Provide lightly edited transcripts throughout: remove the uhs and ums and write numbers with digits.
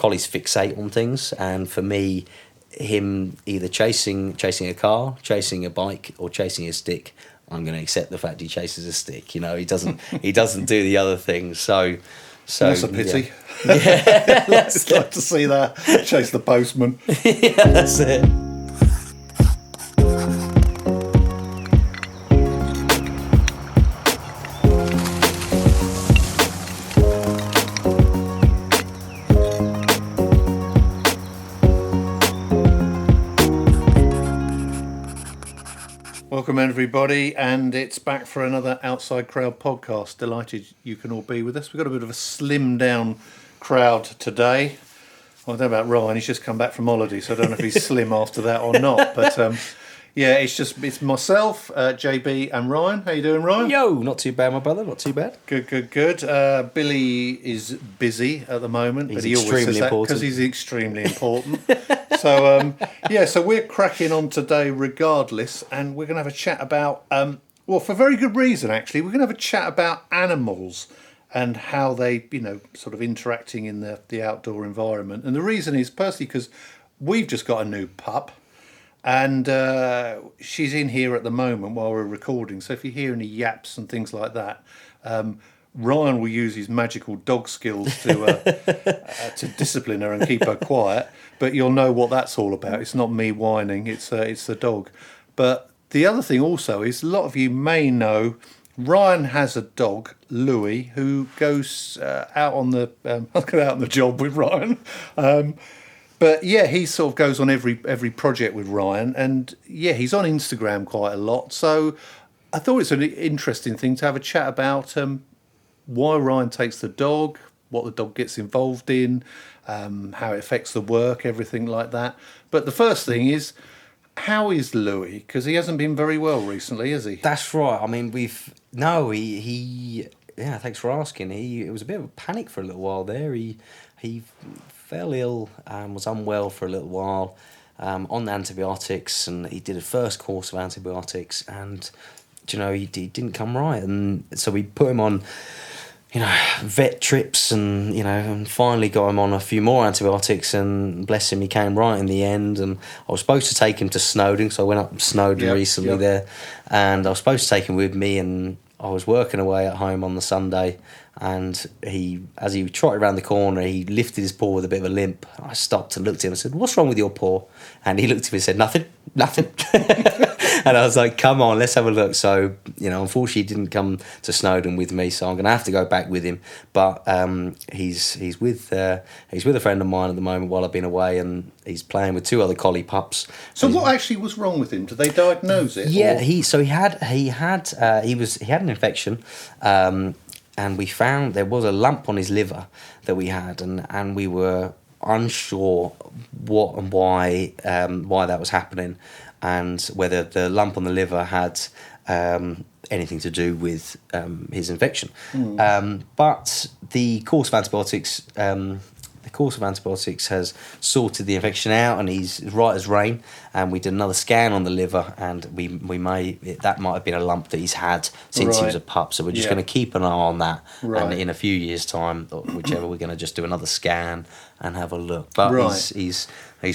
collies fixate on things, and for me, him either chasing a car, chasing a bike, or chasing a stick, I'm going to accept the fact he chases a stick. You know, he doesn't do the other things. So that's a pity. Yeah. I'd like to see that. Chase the postman. Yeah, that's it. Welcome everybody, and it's back for another Outside Crowd podcast. Delighted you can all be with us. We've got a bit of a slimmed down crowd today. Well, I don't know about Ryan, he's just come back from holiday, so I don't know if he's slim after that or not. But yeah, it's myself, JB and Ryan. How you doing, Ryan? Yo, not too bad, my brother, not too bad. Good. Billy is busy at the moment, but he always says that because he's extremely important. So so we're cracking on today regardless, and we're going to have a chat about, for very good reason actually, we're going to have a chat about animals and how they, sort of interacting in the outdoor environment. And the reason is personally because we've just got a new pup, and she's in here at the moment while we're recording. So if you hear any yaps and things like that, Ryan will use his magical dog skills to discipline her and keep her quiet. But you'll know what that's all about. It's not me whining. It's the dog. But the other thing also is a lot of you may know Ryan has a dog, Louis, who goes out on the job with Ryan. But yeah, he sort of goes on every project with Ryan, and yeah, he's on Instagram quite a lot. So I thought it's an interesting thing to have a chat about why Ryan takes the dog, what the dog gets involved in, how it affects the work, everything like that. But the first thing is, how is Louis? Because he hasn't been very well recently, has he? That's right. I mean, thanks for asking. It was a bit of a panic for a little while there. He fell ill and was unwell for a little while on antibiotics, and he did a first course of antibiotics, and he didn't come right, and so we put him on vet trips, and and finally got him on a few more antibiotics, and bless him, he came right in the end. And I was supposed to take him to Snowdon, so I went up to Snowdon recently there, and I was supposed to take him with me, and I was working away at home on the Sunday, and as he trotted around the corner, he lifted his paw with a bit of a limp. I stopped and looked at him and said, "What's wrong with your paw?" And he looked at me and said, "Nothing." And I was like, "Come on, let's have a look." So, unfortunately he didn't come to Snowdon with me, so I'm going to have to go back with him. But he's with a friend of mine at the moment while I've been away, and he's playing with two other collie pups. So what actually was wrong with him? Did they diagnose it? Yeah, he had an infection. And we found there was a lump on his liver that we had, and we were unsure what and why that was happening, and whether the lump on the liver had anything to do with his infection. But the course of antibiotics has sorted the infection out, and he's right as rain. And we did another scan on the liver, and that might have been a lump that he's had since he was a pup. So we're just going to keep an eye on that, and in a few years' time, or whichever, we're going to just do another scan and have a look. But he's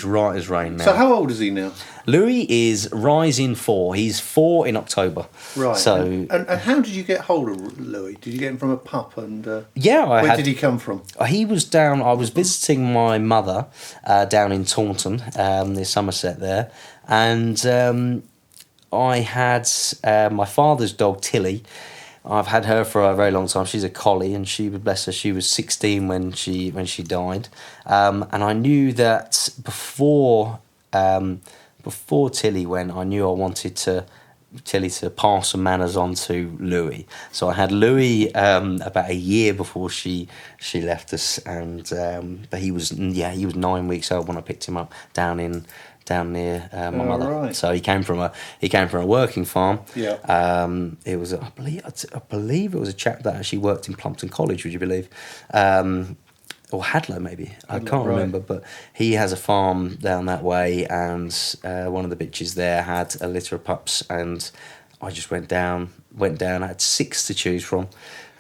right as rain now. So how old is he now? Louis is rising 4. He's 4 in October. Right. So and how did you get hold of Louis? Did you get him from a pup? And where did he come from? He was down. I was visiting my mother down in Taunton, near Somerset there, and I had my father's dog Tilly. I've had her for a very long time. She's a collie, and bless her, she was 16 when she died. And I knew that before Tilly went, I knew I wanted Tilly to pass some manners on to Louis. So I had Louis about a year before she left us, and but he was 9 weeks old when I picked him up down near my mother. Right. So he came from a working farm. Yeah. It was I believe it was a chap that actually worked in Plumpton College. Would you believe? Or Hadlow maybe. I can't remember, but he has a farm down that way, and one of the bitches there had a litter of pups, and I just went down. I had 6 to choose from,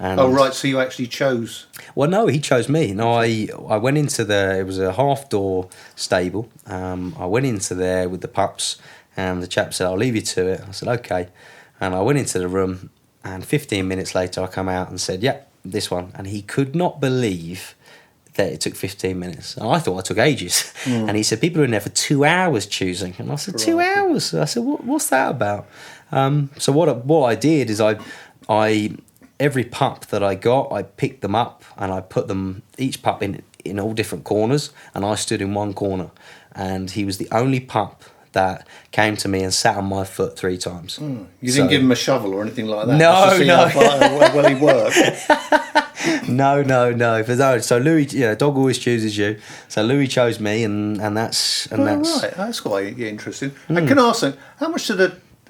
And oh right, so you actually chose? Well, no, he chose me. No, I went into it was a half door stable. I went into there with the pups, and the chap said, "I'll leave you to it." I said, "Okay," and I went into the room, and 15 minutes later I come out and said, "Yeah, this one," and he could not believe that it took 15 minutes. And I thought I took ages. And he said, people are in there for 2 hours choosing. And I said, 2 hours? I said, what's that about? So what I did is I every pup that I got, I picked them up and I put them, each pup in all different corners, and I stood in one corner. And he was the only pup that came to me and sat on my foot 3 times. You didn't give him a shovel or anything like that? No. How well he worked. No. So Louis, dog always chooses you. So Louis chose me, and that's right. That's quite interesting. And can I ask, how much did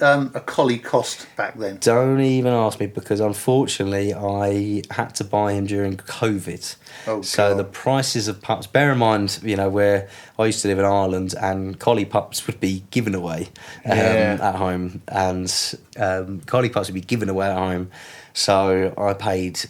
a collie cost back then? Don't even ask me, because unfortunately I had to buy him during COVID. Oh, so God. the prices of pups, bear in mind, where I used to live in Ireland, and collie pups would be given away at home, and collie pups would be given away at home. So I paid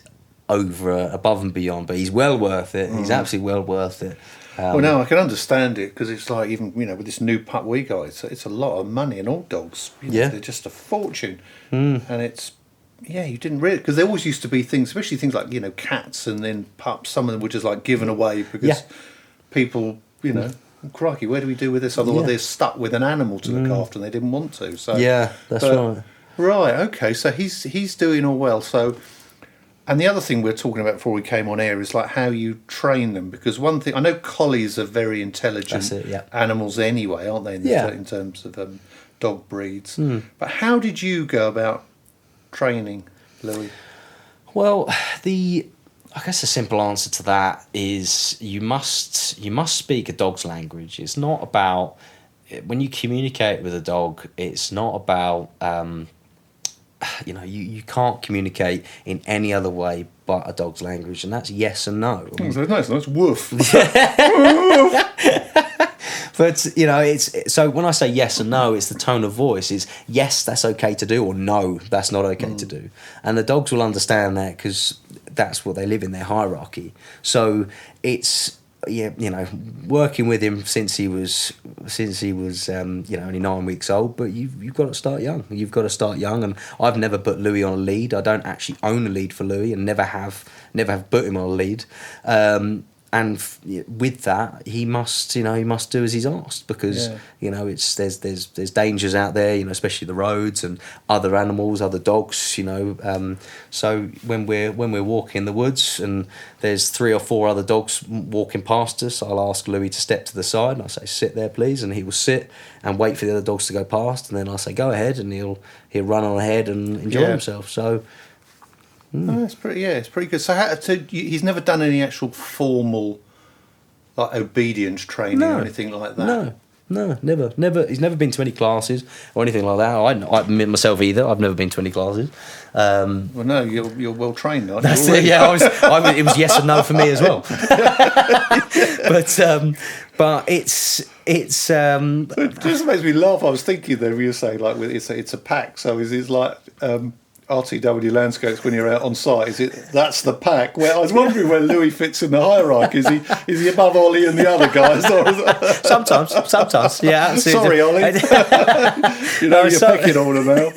above and beyond, but he's well worth it. He's absolutely well worth it. Well, no, I can understand it, because it's like, even with this new pup we got, it's a lot of money, and all dogs, they're just a fortune, and it's you didn't really, because there always used to be things, especially things like cats and then pups. Some of them were just like given away because people, crikey, where do we do with this? Otherwise, they're stuck with an animal to look after, and they didn't want to. So that's right. Right, okay, so he's doing all well. So. And the other thing we were talking about before we came on air is like how you train them, because one thing I know, collies are very intelligent animals anyway, aren't they? In terms of dog breeds. But how did you go about training Louis? Well, I guess the simple answer to that is you must speak a dog's language. It's not about, when you communicate with a dog, it's not about. You can't communicate in any other way but a dog's language, and that's yes and no. Nice woof. But it's so when I say yes and no, it's the tone of voice. It's yes, that's okay to do, or no, that's not okay to do, and the dogs will understand that, because that's what they live in, their hierarchy. So it's working with him since he was only 9 weeks old. But you've got to start young. And I've never put Louis on a lead. I don't actually own a lead for Louis, and never have put him on a lead. And with that, he must do as he's asked, because there's dangers out there, especially the roads and other animals, other dogs, So when we're walking in the woods and there's 3 or 4 other dogs walking past us, I'll ask Louis to step to the side, and I'll say, "Sit there, please," and he will sit and wait for the other dogs to go past, and then I'll say, "Go ahead," and he'll run on ahead and enjoy himself. So. It's pretty good. So he's never done any actual formal, like, obedience training or anything like that? No, never. He's never been to any classes or anything like that. I admit myself either. I've never been to any classes. Well, no, you're well trained, aren't you? That's it. Yeah, it was yes and no for me as well. But it's. It just makes me laugh. I was thinking there, you say like it's a pack. So is like. RTW Landscapes, when you're out on site, that's the pack? Well, I was wondering where Louis fits in the hierarchy. Is he above Ollie and the other guys? Sometimes, yeah. Absolutely. Sorry, Ollie. You're picking on him now.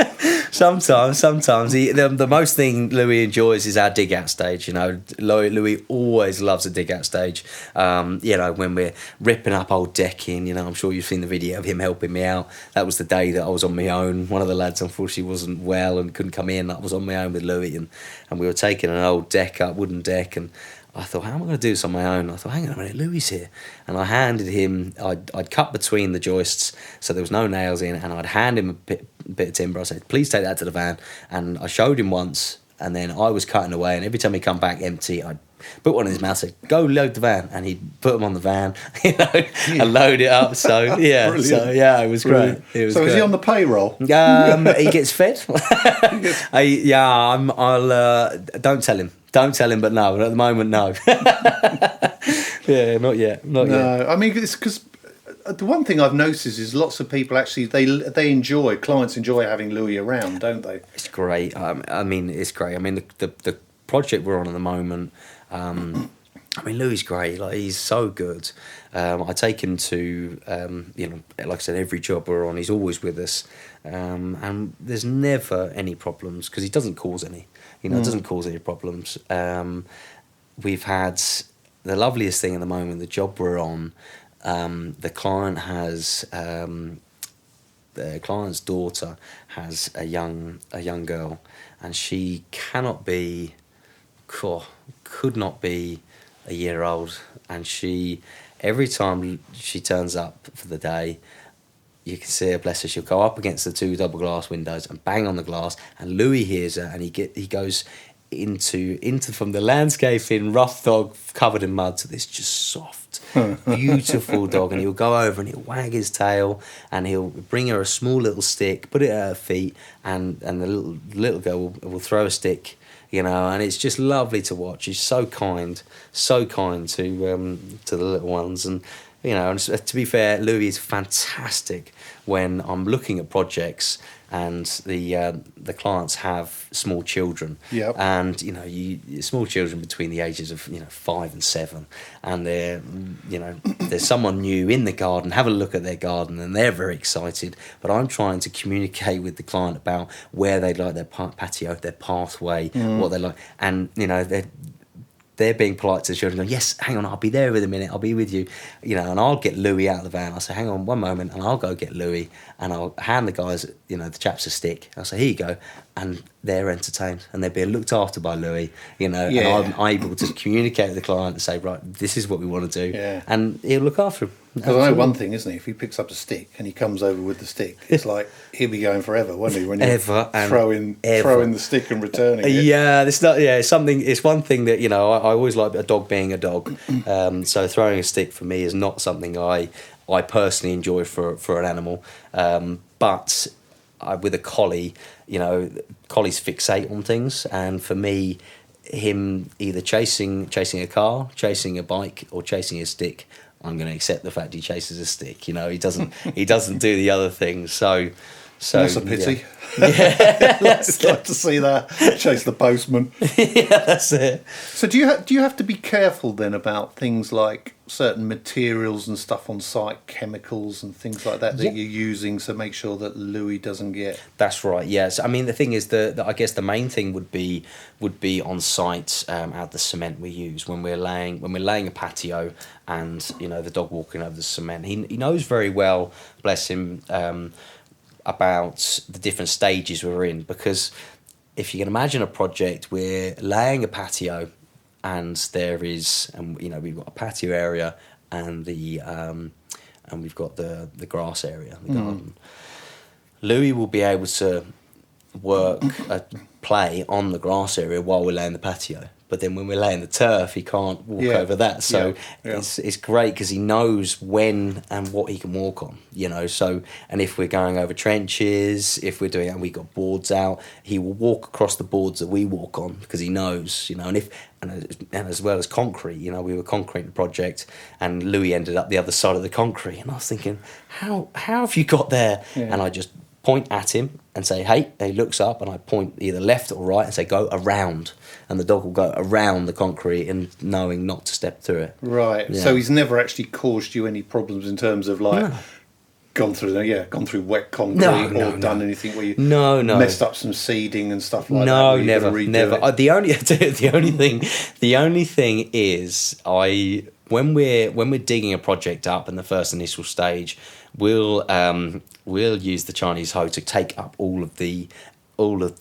Sometimes. The most thing Louis enjoys is our dig out stage. Louis always loves a dig out stage. When we're ripping up old decking, I'm sure you've seen the video of him helping me out. That was the day that I was on my own. One of the lads unfortunately wasn't well and couldn't come in. I was on my own with Louis, and we were taking an old deck up, wooden deck, and I thought, how am I going to do this on my own? I thought, hang on a minute, Louis here. And I handed him, I'd cut between the joists so there was no nails in, and I'd hand him a bit of timber. I said, please take that to the van. And I showed him once, and then I was cutting away, and every time he'd come back empty, I'd put one in his mouth, say, go load the van, and he'd put them on the van, and load it up. So yeah, it was great. Is he on the payroll? He gets fed. Don't tell him. But no. At the moment, no. Yeah, not yet. No, I mean, it's because the one thing I've noticed is lots of people actually clients enjoy having Louis around, don't they? It's great. I mean, it's great. I mean, the project we're on at the moment, I mean, Louis great. Like, he's so good. I take him to, like I said, every job we're on, he's always with us. And there's never any problems because he doesn't cause any. It doesn't cause any problems. We've had the loveliest thing at the moment, the job we're on, the client has... the client's daughter has a young girl, and she could not be a year old, and she, every time she turns up for the day, you can see her, bless her, she'll go up against the 2 double glass windows and bang on the glass, and Louis hears her, and he goes into from the landscaping rough dog covered in mud to this just soft, beautiful dog, and he'll go over and he'll wag his tail, and he'll bring her a small little stick, put it at her feet, and the little girl will throw a stick, and it's just lovely to watch. He's so kind to the little ones, and and to be fair, Louis is fantastic when I'm looking at projects and the clients have small children. Yep. And small children between the ages of 5 and 7, and they're there's someone new in the garden, have a look at their garden, and they're very excited. But I'm trying to communicate with the client about where they'd like their patio, their pathway, what they like, and they're being polite to the children, going, yes, hang on, I'll be there in a minute, I'll be with you, and I'll get Louis out of the van. I'll say, hang on one moment, and I'll go get Louis, and I'll hand the guys, the chaps a stick. I'll say, here you go, and they're entertained, and they're being looked after by Louis, and I'm able to communicate with the client and say, right, this is what we want to do, and he'll look after him. Because I know one thing, isn't it? If he picks up a stick and he comes over with the stick, it's like he'll be going forever, won't he? When you throwing the stick and returning it. Yeah, it's not. Yeah, it's something. It's one thing that I always like a dog being a dog. So throwing a stick for me is not something I personally enjoy for an animal. But with a collie, collies fixate on things, and for me, him either chasing a car, chasing a bike, or chasing a stick, I'm going to accept the fact he chases a stick. He doesn't do the other things. So that's a pity. Yeah. I'd like to see that, chase the postman. Yeah, that's it. So do you have to be careful then about things like certain materials and stuff on site, chemicals and things like that you're using, to make sure that Louis doesn't get? That's right. Yes. I mean, the thing is that I guess the main thing would be on site at the cement we use when we're laying a patio, and the dog walking over the cement. He knows very well, bless him, about the different stages we're in, because if you can imagine a project, we're laying a patio, and we've got a patio area and and we've got the grass area, the garden. Louis will be able to play on the grass area while we're laying the patio. But then when we're laying the turf, he can't walk over that. So it's great because he knows when and what he can walk on, So, and if we're going over trenches, if we're doing, and we got boards out, he will walk across the boards that we walk on because he knows, and as well as concrete, we were concreting the project, and Louis ended up the other side of the concrete, and I was thinking, how have you got there? Yeah. And I just point at him and say, hey, he looks up, and I point either left or right and say, go around, and the dog will go around the concrete, and knowing not to step through it. Right. Yeah. So he's never actually caused you any problems in terms of gone through wet concrete or done anything where you messed up some seeding and stuff like that? No, never. The only thing is when we're digging a project up in the first initial stage, we'll use the Chinese hoe to take up all of the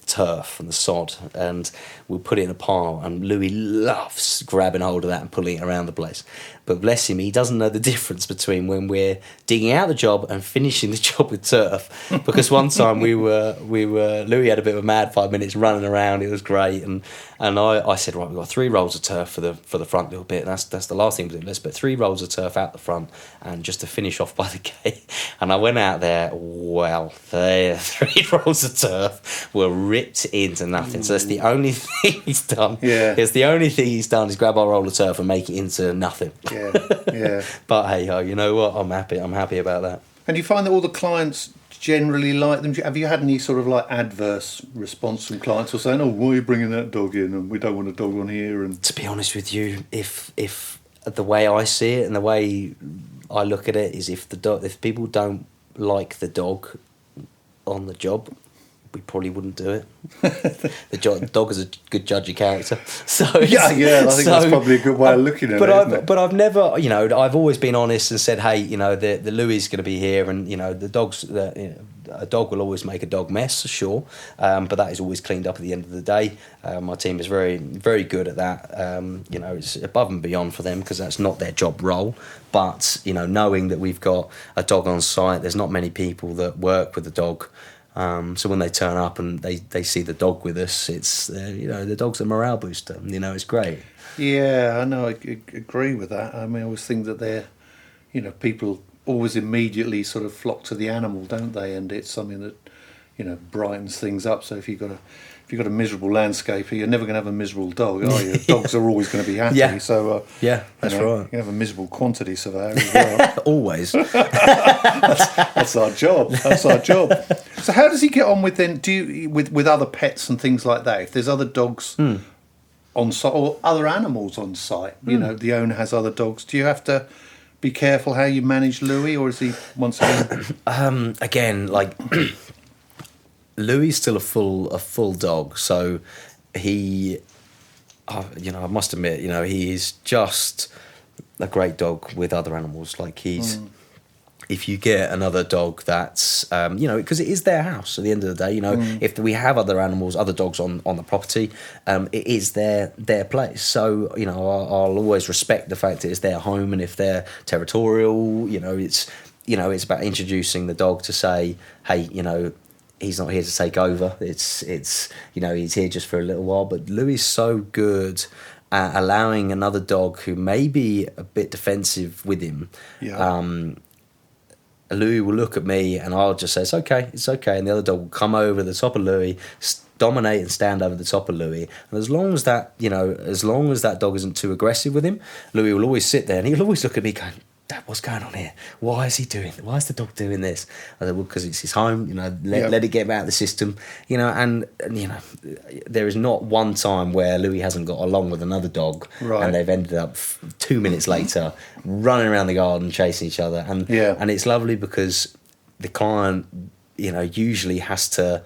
turf and the sod, and we'll put it in a pile, and Louis loves grabbing hold of that and pulling it around the place. But bless him, he doesn't know the difference between when we're digging out the job and finishing the job with turf. Because one time Louis had a bit of a mad 5 minutes running around. It was great, and I said, right, we've got 3 rolls of turf for the front little bit. That's the last thing we do. Let's put 3 rolls of turf out the front, and just to finish off by the gate. And I went out there. Well, the 3 rolls of turf were ripped into nothing. So that's the only thing he's done. Yeah, it's the only thing he's done is grab our roll of turf and make it into nothing. Yeah. But hey ho, you know what? I'm happy about that. And you find that all the clients generally like them? Have you had any sort of like adverse response from clients or saying, "Oh, why are you bringing that dog in? And we don't want a dog on here"? And to be honest with you, if the way I see it and the way I look at it is, if people don't like the dog on the job, we probably wouldn't do it. The dog is a good judge of character. So I think that's probably a good way of looking at it. But I've never, I've always been honest and said, hey, the Louis is going to be here, and the dog's a dog will always make a dog mess, sure, but that is always cleaned up at the end of the day. My team is very, very good at that. It's above and beyond for them because that's not their job role. But knowing that we've got a dog on site, there's not many people that work with the dog. So when they turn up and they see the dog with us, it's the dog's a morale booster. It's great. Yeah, I know. I agree with that. I mean, I always think that they're, people always immediately sort of flock to the animal, don't they? And it's something that brightens things up. So if you've got a miserable landscaper, you're never going to have a miserable dog, are you? Dogs are always going to be happy. Yeah. So that's right. You have a miserable quantity surveyor as well. Always. That's our job. That's our job. So how does he get on with then? Do you with other pets and things like that? If there's other dogs on site or other animals on site, the owner has other dogs. Do you have to be careful how you manage Louis, or is he once again? Again, like Louis is still a full dog, so he, I must admit, he is just a great dog with other animals. Like he's. If you get another dog that's, because it is their house at the end of the day, if we have other animals, other dogs on the property, it is their place. So, I'll always respect the fact that it's their home, and if they're territorial, it's about introducing the dog to say, hey, he's not here to take over. It's he's here just for a little while. But Louis is so good at allowing another dog who may be a bit defensive with him. Yeah. Louis will look at me and I'll just say, it's okay. And the other dog will come over the top of Louis, dominate and stand over the top of Louis. And as long as that dog isn't too aggressive with him, Louis will always sit there and he'll always look at me going, Dad, what's going on here? Why is the dog doing this? I said, well, because it's his home, let it get out of the system, and there is not one time where Louis hasn't got along with another dog, right, and they've ended up 2 minutes later running around the garden chasing each other. And it's lovely because the client, usually has to,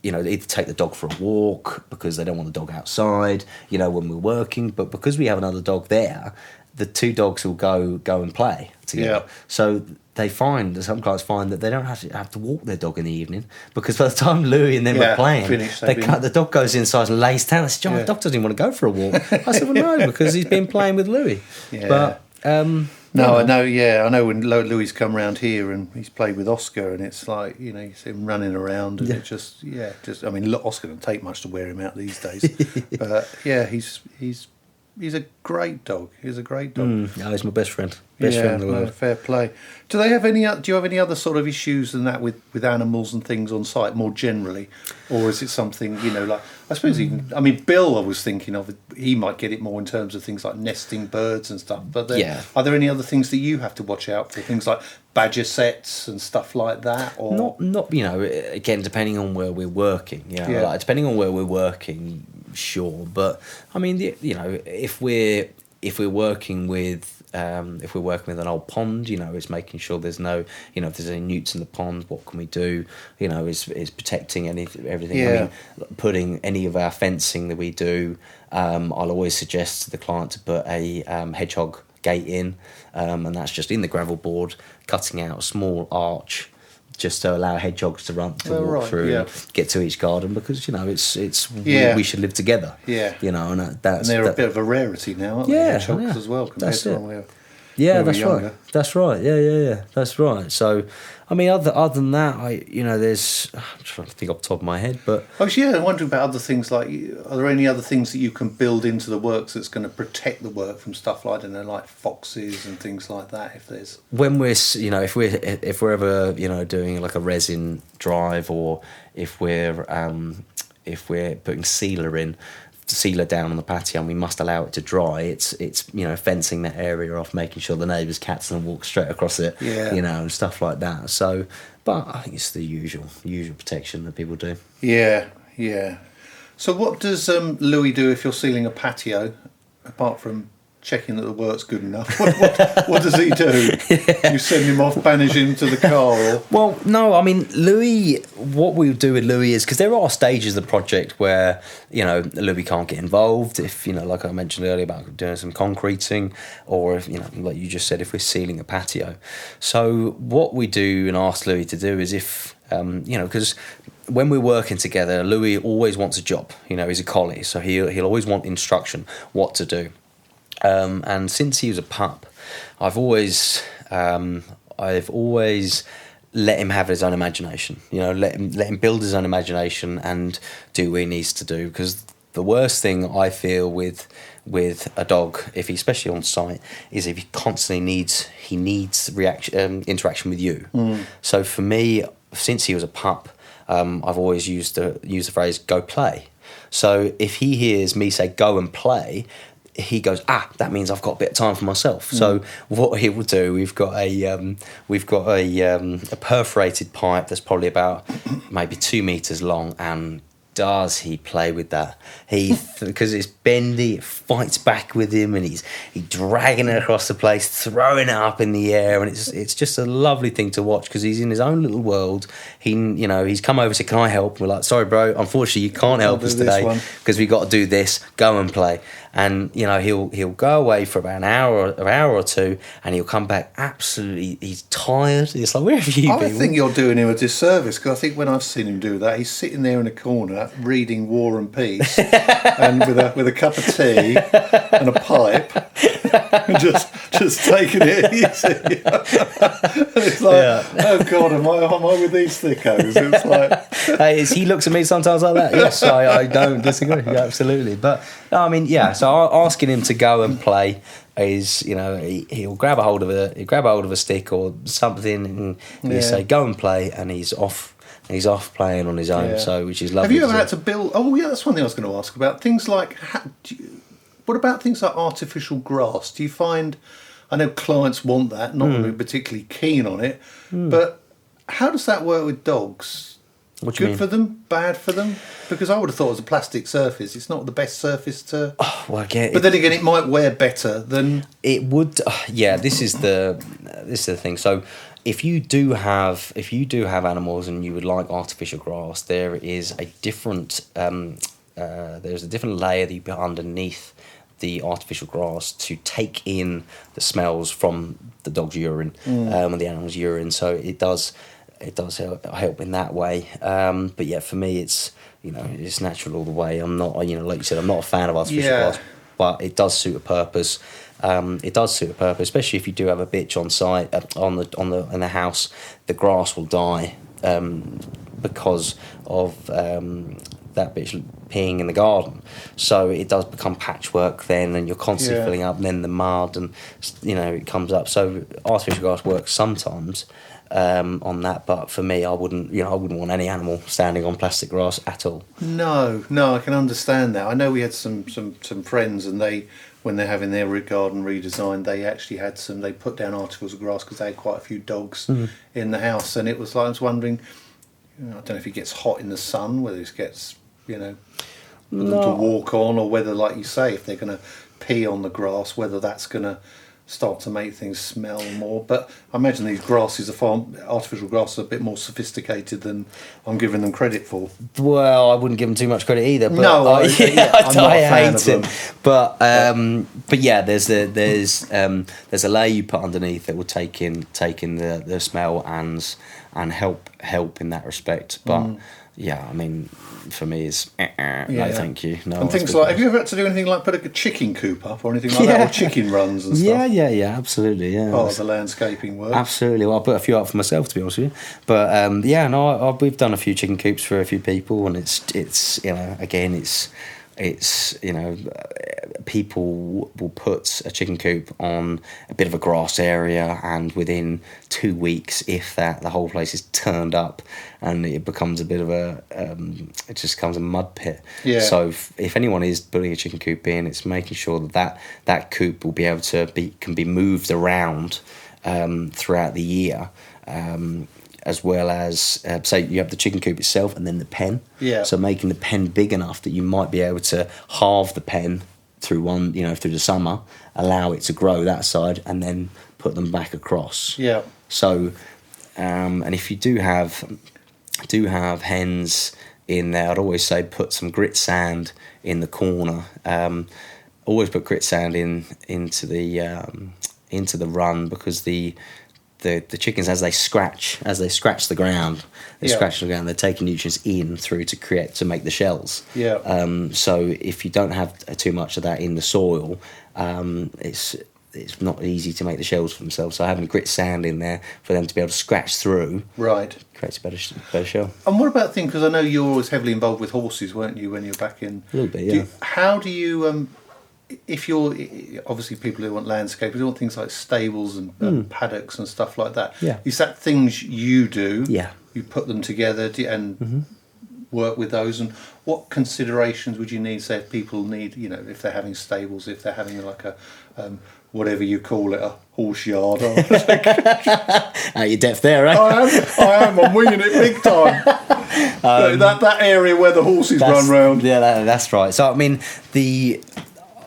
either take the dog for a walk because they don't want the dog outside, when we're working, but because we have another dog there, the two dogs will go and play together. Yeah. So some clients find that they don't have to walk their dog in the evening, because by the time Louis and them are playing, the dog goes inside and lays down. I said, John, the dog doesn't even want to go for a walk. I said, well, no, because he's been playing with Louis. Yeah. But I know when Louis come round here and he's played with Oscar, and it's like, you see him running around, and I mean, Oscar doesn't take much to wear him out these days. But he's a great dog. He's my best friend. Best friend in the world. Fair play. Do you have any other sort of issues than that with animals and things on site more generally, or is it something like, I suppose Bill, I was thinking of, he might get it more in terms of things like nesting birds and stuff. But are there any other things that you have to watch out for? Things like badger sets and stuff like that, or not again, depending on where we're working. Like, depending on where we're working. Sure, but I mean, if we're working with an old pond, it's making sure there's no, if there's any newts in the pond, what can we do? Is protecting everything. Yeah. I mean, putting any of our fencing that we do, I'll always suggest to the client to put a hedgehog gate in, and that's just in the gravel board, cutting out a small arch, just to allow hedgehogs to walk through, get to each garden, because we should live together. Yeah, and they're a bit of a rarity now, aren't they? Hedgehogs as well compared to when we were. Yeah, that's right. That's right. Yeah. That's right. So, I mean, other than that, there's, I'm trying to think off the top of my head, but I'm wondering about other things. Like, are there any other things that you can build into the works that's going to protect the work from stuff like, like foxes and things like that? If there's when we're, if we're ever, doing like a resin drive, or if we're putting sealer in, sealer down on the patio and we must allow it to dry, it's fencing that area off, making sure the neighbours' cats don't walk straight across it, and stuff like that. So, but I think it's the usual protection that people do. Yeah. So what does Louis do if you're sealing a patio, apart from checking that the work's good enough? What does he do? You send him off, banish him to the car? Or? Well, no, I mean, Louis, what we do with Louis is, because there are stages of the project where, Louis can't get involved, if, like I mentioned earlier about doing some concreting, or if, like you just said, if we're sealing a patio. So what we do and ask Louis to do is if, because when we're working together, Louis always wants a job. He's a collie, so he'll always want instruction, what to do. And since he was a pup, I've always let him have his own imagination. Let him build his own imagination and do what he needs to do. Because the worst thing I feel with a dog, especially on site, is if he constantly needs interaction with you. So for me, since he was a pup, I've always used the phrase "go play." So if he hears me say "go and play," he goes, that means I've got a bit of time for myself. So what he will do, we've got a perforated pipe that's probably about maybe 2 meters long, and does he play with that? Because it's bendy, it fights back with him, and he's dragging it across the place, throwing it up in the air, and it's just a lovely thing to watch because he's in his own little world. He's come over and said, "Can I help?" We're like, "Sorry, bro, unfortunately you can't help us today because we got to do this. Go and play." And he'll go away for about an hour or two, and he'll come back absolutely. He's tired. It's like, where have you been? I think you're doing him a disservice because I think when I've seen him do that, he's sitting there in a corner reading War and Peace, and with a cup of tea and a pipe, and just taking it easy. And it's like, oh God, am I with these thickos? It's like, he looks at me sometimes like that. Yes, I don't disagree. Absolutely, but I mean, yeah. So asking him to go and play is, he'll grab a hold of a stick or something, and you say go and play, and he's off. He's off playing on his own, so which is lovely. Have you ever had to build? Oh yeah, that's one thing I was going to ask about. Things like, what about things like artificial grass? Do you find? I know clients want that, not really particularly keen on it, but how does that work with dogs? What do you mean? Good for them, bad for them? Because I would have thought it was a plastic surface. It's not the best surface to. Oh, well, again, but then again, it might wear better than it would. Yeah, this is the thing. So, if you do have animals and you would like artificial grass, there is a different there's a different layer that you put underneath the artificial grass to take in the smells from the dog's urine and the animal's urine. So it does help in that way. But yeah, for me, it's it's natural all the way. I'm not like you said, I'm not a fan of artificial grass, but it does suit a purpose. Especially if you do have a bitch on site in the house. The grass will die because of that bitch peeing in the garden. So it does become patchwork then, and you're constantly filling up, and then the mud, and it comes up. So artificial grass works sometimes on that, but for me, I wouldn't want any animal standing on plastic grass at all. No, I can understand that. I know we had some friends, and when they're having their garden redesigned, they actually had they put down artificial grass because they had quite a few dogs in the house, and it was like, I was wondering, I don't know if it gets hot in the sun, whether it gets them to walk on, or whether, like you say, if they're going to pee on the grass, whether that's going to start to make things smell more. But I imagine these artificial grasses are a bit more sophisticated than I'm giving them credit for. Well, I wouldn't give them too much credit either. But no, I'm not a fan of them. But yeah, there's a layer you put underneath that will take in the smell and help in that respect. But yeah, I mean, for me, it's no, thank you. No, and things like, have you ever had to do anything like put a chicken coop up or anything like that, or chicken runs and stuff? Yeah, absolutely, yeah. Part of the landscaping work. Absolutely. Well, I put a few up for myself, to be honest with you. But we've done a few chicken coops for a few people, and it's again, it's it's, people will put a chicken coop on a bit of a grass area, and within 2 weeks, if that, the whole place is turned up, and it becomes a bit of it just becomes a mud pit. Yeah. So if anyone is putting a chicken coop in, it's making sure that coop will be able to can be moved around throughout the year. As well as, say, you have the chicken coop itself and then the pen. Yeah. So making the pen big enough that you might be able to halve the pen through through the summer, allow it to grow that side, and then put them back across. Yeah. So, and if you do have hens in there, I'd always say put some grit sand in the corner. Always put grit sand into the run, because the chickens, as they scratch the ground, they're taking nutrients in through to make the shells. Yeah. So if you don't have too much of that in the soil, it's not easy to make the shells for themselves. So having grit sand in there for them to be able to scratch through, right, creates a better shell. And what about things, because I know you're always heavily involved with horses, weren't you, when you're back in? A little bit, yeah. How do you if you're, obviously people who want landscapers, they want things like stables and paddocks and stuff like that. Yeah. Is that things you do? Yeah. You put them together and work with those, and what considerations would you need, say, if people need, if they're having stables, if they're having like a whatever you call it, a horse yard? Out your depth there, eh? I am. I'm winging it big time. That area where the horses run round. Yeah, that's right. So I mean,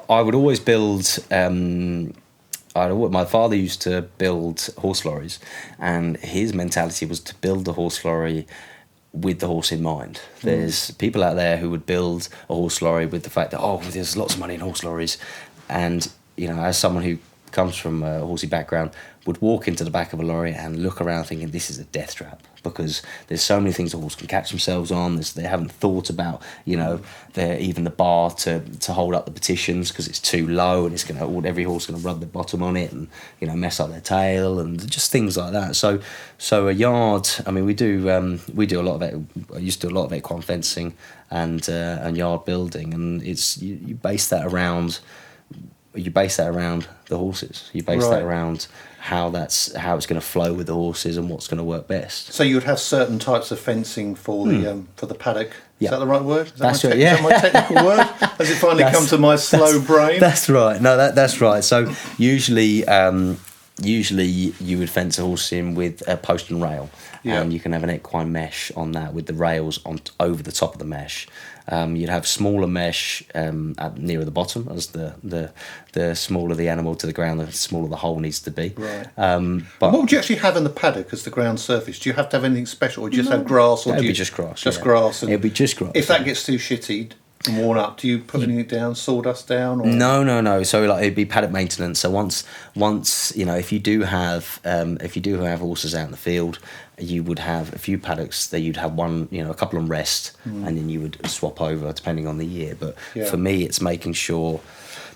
I would always build. My father used to build horse lorries, and his mentality was to build the horse lorry with the horse in mind. There's people out there who would build a horse lorry with the fact that, there's lots of money in horse lorries, and as someone who comes from a horsey background, would walk into the back of a lorry and look around thinking this is a death trap, because there's so many things a horse can catch themselves on. They haven't thought about even the bar to hold up the petitions, because it's too low, and every horse going to rub their bottom on it and mess up their tail, and just things like that. So a yard, I mean, we do a lot of it. I used to do a lot of equine fencing and yard building, and it's you base that around the horses. You base that around how it's going to flow with the horses and what's going to work best. So you would have certain types of fencing for the paddock. Is that the right word? Is that my technical word? Has it finally come to my slow brain? That's right. No, that's right. So usually you would fence a horse in with a post and rail. Yeah. You can have an equine mesh on that with the rails over the top of the mesh. You'd have smaller mesh nearer the bottom, as the smaller the animal to the ground, the smaller the hole needs to be. Right. But what would you actually have in the paddock as the ground surface? Do you have to have anything special, or do you just have grass? Or it'd be just grass. Just grass. It'd be just grass. If that gets too shitty and worn up, do you put anything down, sawdust down? Or? No. So it'd be paddock maintenance. So once if you do have horses out in the field, you would have a few paddocks that you'd have one, a couple on rest, and then you would swap over depending on the year. But for me, it's making sure,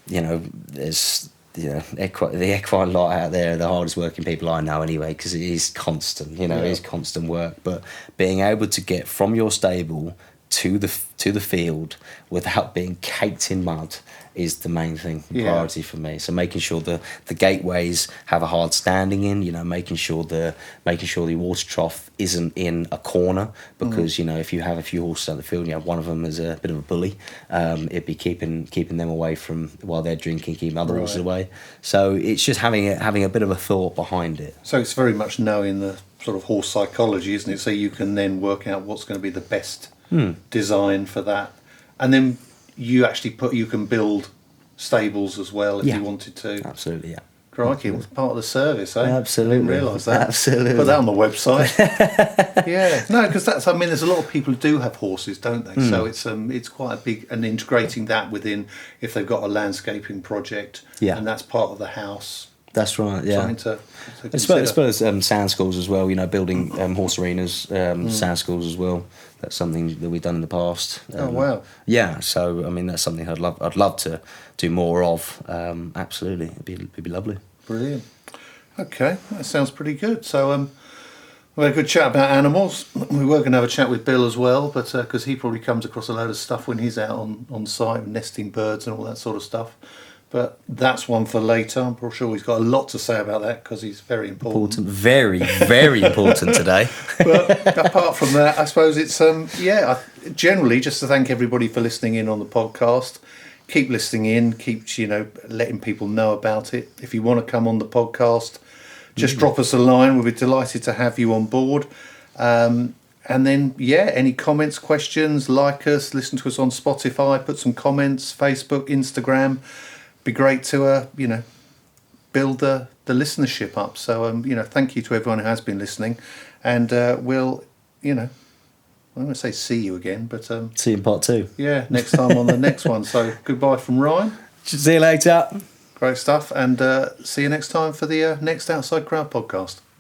there's the equine lot out there, the hardest working people I know anyway, because it is constant, it is constant work. But being able to get from your stable to the field without being caked in mud is the main thing, priority for me. So making sure the gateways have a hard standing in, making sure the water trough isn't in a corner, because if you have a few horses out in the field and you have one of them as a bit of a bully, it'd be keeping them away from while they're drinking, keeping other horses away. So it's just having a bit of a thought behind it. So it's very much knowing the sort of horse psychology, isn't it? So you can then work out what's going to be the best design for that, and then you can build stables as well if you wanted to. Absolutely, yeah. Crikey, it was part of the service, eh? Absolutely. I didn't realise that. Absolutely. Put that on the website. Yeah, no, because there's a lot of people who do have horses, don't they? So it's quite a big, and integrating that within, if they've got a landscaping project, and that's part of the house. That's right, yeah. Something to as well as sand schools as well, building horse arenas, sand schools as well. That's something that we've done in the past. Oh, wow. Yeah, so, I mean, that's something I'd love to do more of. Absolutely, it'd be lovely. Brilliant. Okay, that sounds pretty good. So, We had a good chat about animals. We were going to have a chat with Bill as well, but because he probably comes across a load of stuff when he's out on site, nesting birds and all that sort of stuff. But that's one for later. I'm sure he's got a lot to say about that because he's very important. Very, very important today. But apart from that, I suppose it's, generally just to thank everybody for listening in on the podcast. Keep listening in, keep, letting people know about it. If you want to come on the podcast, just drop us a line. We'll be delighted to have you on board. And then, any comments, questions, like us, listen to us on Spotify, put some comments, Facebook, Instagram. Be great to build the listenership up. So thank you to everyone who has been listening, and we'll I'm going to say see you again, but see you in part 2. Yeah, next time on the next one. So goodbye from Ryan. See you later. Great stuff, and see you next time for the next Outside Crowd podcast.